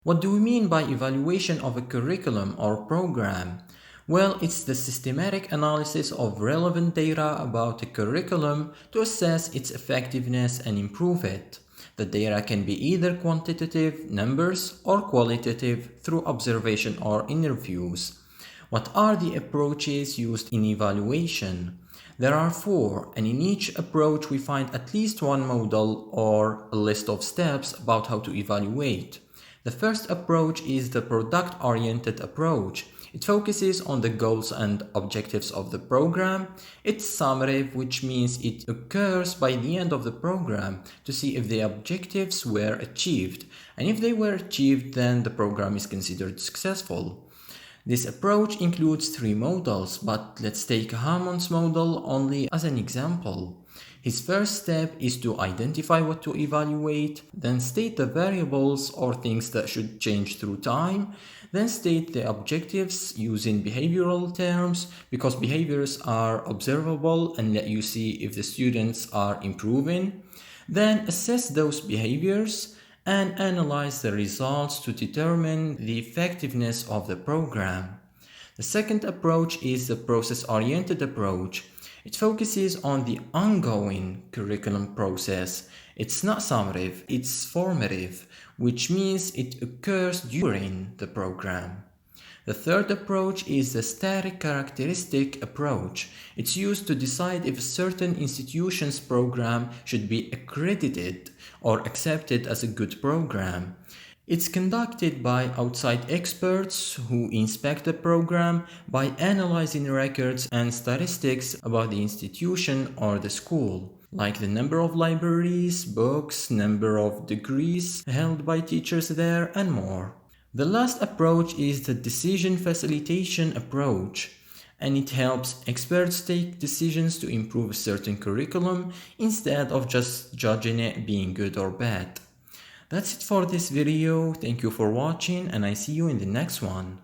What do we mean by evaluation of a curriculum or program? Well, it's the systematic analysis of relevant data about a curriculum to assess its effectiveness and improve it. The data can be either quantitative, numbers, or qualitative through observation or interviews. What are the approaches used in evaluation? There are four, and in each approach we find at least one model or a list of steps about how to evaluate. The first approach is the product-oriented approach. It focuses on the goals and objectives of the program. It's summative, which means it occurs by the end of the program to see if the objectives were achieved. And if they were achieved, then the program is considered successful. This approach includes three models, but let's take Hammond's model only as an example. His first step is to identify what to evaluate, then state the variables or things that should change through time, then state the objectives using behavioral terms because behaviors are observable and let you see if the students are improving, then assess those behaviors and analyze the results to determine the effectiveness of the program. The second approach is the process-oriented approach. It focuses on the ongoing curriculum process. It's not summative, it's formative, which means it occurs during the program. The third approach is the static characteristic approach. It's used to decide if a certain institution's program should be accredited or accepted as a good program. It's conducted by outside experts who inspect the program by analyzing records and statistics about the institution or the school, like the number of libraries, books, number of degrees held by teachers there, and more. The last approach is the decision facilitation approach, and it helps experts take decisions to improve a certain curriculum instead of just judging it being good or bad. That's it for this video. Thank you for watching and I see you in the next one.